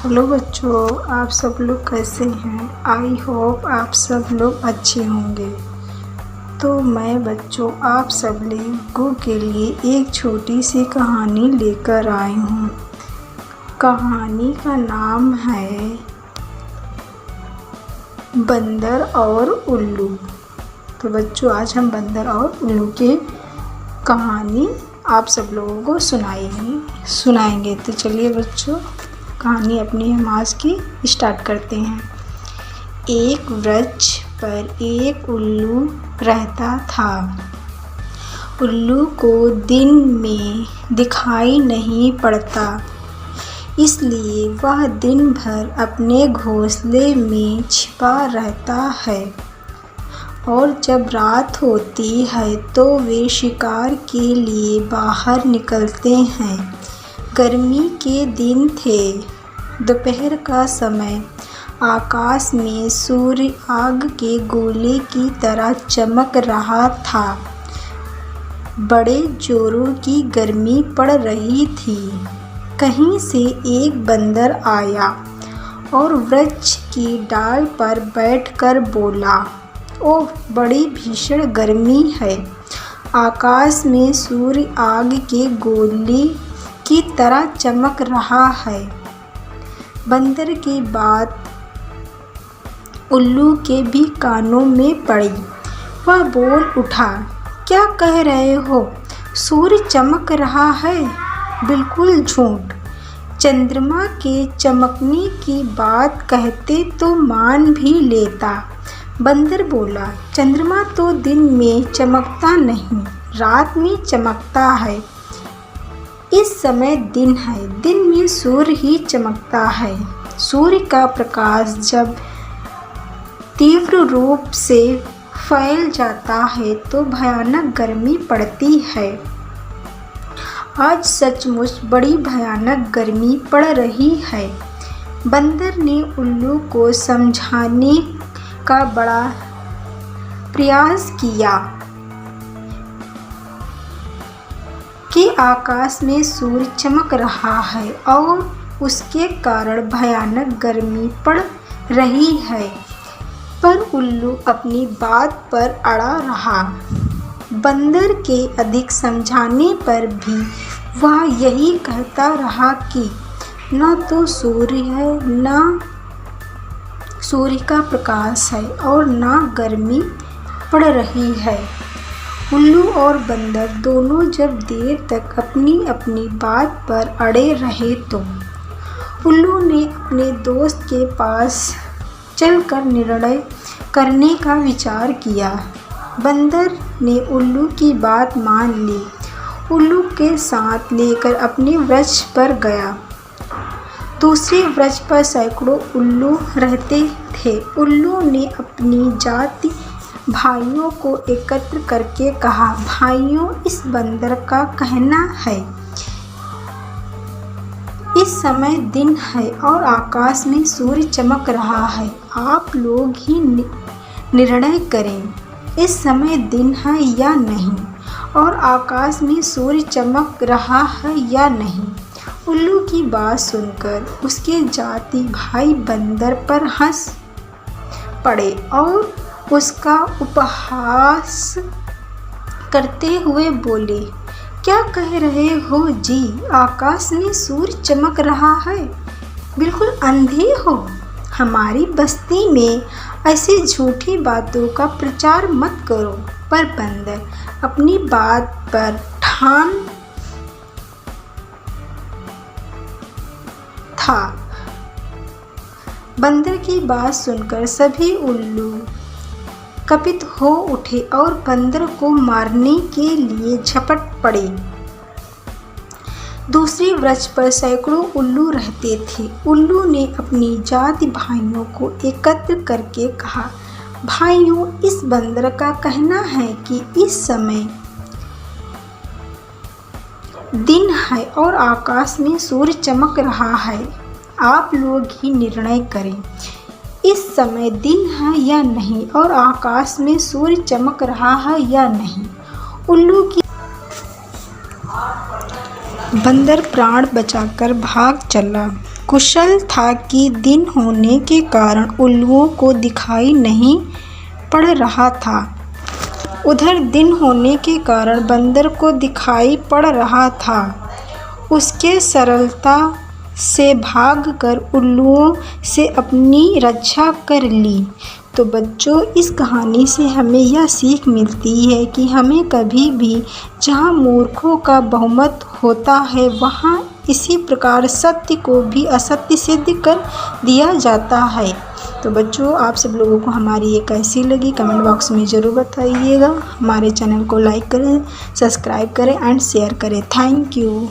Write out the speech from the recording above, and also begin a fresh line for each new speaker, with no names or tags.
Hello बच्चों, आप सब लोग कैसे हैं। आई होप आप सब लोग अच्छे होंगे। तो मैं बच्चों आप सब लोगों के लिए एक छोटी सी कहानी लेकर आई हूँ। कहानी का नाम है बंदर और उल्लू। तो बच्चों आज हम बंदर और उल्लू की कहानी आप सब लोगों को सुनाएंगे। तो चलिए बच्चों कहानी अपनी हम आज की स्टार्ट करते हैं। एक वृक्ष पर एक उल्लू रहता था। उल्लू को दिन में दिखाई नहीं पड़ता, इसलिए वह दिन भर अपने घोंसले में छिपा रहता है और जब रात होती है तो वे शिकार के लिए बाहर निकलते हैं। गर्मी के दिन थे। दोपहर का समय। आकाश में सूर्य आग के गोले की तरह चमक रहा था। बड़े जोरों की गर्मी पड़ रही थी। कहीं से एक बंदर आया और वृक्ष की डाल पर बैठकर बोला, ओह बड़ी भीषण गर्मी है। आकाश में सूर्य आग के गोले की तरह चमक रहा है। बंदर की बात उल्लू के भी कानों में पड़ी। वह बोल उठा, क्या कह रहे हो? सूर्य चमक रहा है? बिल्कुल झूठ। चंद्रमा के चमकने की बात कहते तो मान भी लेता। बंदर बोला, चंद्रमा तो दिन में चमकता नहीं, रात में चमकता है। इस समय दिन है, दिन में सूर्य ही चमकता है। सूर्य का प्रकाश जब तीव्र रूप से फैल जाता है तो भयानक गर्मी पड़ती है। आज सचमुच बड़ी भयानक गर्मी पड़ रही है। बंदर ने उल्लू को समझाने का बड़ा प्रयास किया कि आकाश में सूर्य चमक रहा है और उसके कारण भयानक गर्मी पड़ रही है, पर उल्लू अपनी बात पर अड़ा रहा। बंदर के अधिक समझाने पर भी वह यही कहता रहा कि न तो सूर्य है, न सूर्य का प्रकाश है और न गर्मी पड़ रही है। उल्लू और बंदर दोनों जब देर तक अपनी अपनी बात पर अड़े रहे तो उल्लू ने अपने दोस्त के पास चलकर निर्णय करने का विचार किया। बंदर ने उल्लू की बात मान ली। उल्लू के साथ लेकर अपने वृक्ष पर गया। दूसरे वृक्ष पर सैकड़ों उल्लू रहते थे। उल्लू ने अपनी जाति भाइयों को एकत्र करके कहा, भाइयों इस बंदर का कहना है इस समय दिन है और आकाश में सूर्य चमक रहा है। आप लोग ही निर्णय करें, इस समय दिन है या नहीं और आकाश में सूर्य चमक रहा है या नहीं। उल्लू की बात सुनकर उसके जाति भाई बंदर पर हंस पड़े और उसका उपहास करते हुए बोले, क्या कह रहे हो जी? आकाश में सूर्य चमक रहा है? बिल्कुल अंधे हो। हमारी बस्ती में ऐसी झूठी बातों का प्रचार मत करो। पर बंदर अपनी बात पर ठान था। बंदर की बात सुनकर सभी उल्लू कपित हो उठे और बंदर को मारने के लिए झपट पड़े। दूसरे वृक्ष पर सैकड़ों उल्लू रहते थे। उल्लू ने अपनी जाति भाइयों को एकत्र करके कहा, भाइयों इस बंदर का कहना है कि इस समय दिन है और आकाश में सूर्य चमक रहा है। आप लोग ही निर्णय करें, इस समय दिन है या नहीं और आकाश में सूर्य चमक रहा है या नहीं। उल्लू की बंदर प्राण बचाकर भाग चला। कुशल था कि दिन होने के कारण उल्लुओं को दिखाई नहीं पड़ रहा था। उधर दिन होने के कारण बंदर को दिखाई पड़ रहा था। उसके सरलता से भागकर उल्लुओं से अपनी रक्षा कर ली। तो बच्चों, इस कहानी से हमें यह सीख मिलती है कि हमें कभी भी जहाँ मूर्खों का बहुमत होता है वहाँ इसी प्रकार सत्य को भी असत्य सिद्ध कर दिया जाता है। तो बच्चों, आप सब लोगों को हमारी ये कैसी लगी कमेंट बॉक्स में ज़रूर बताइएगा। हमारे चैनल को लाइक करें, सब्सक्राइब करें एंड शेयर करें। Thank you.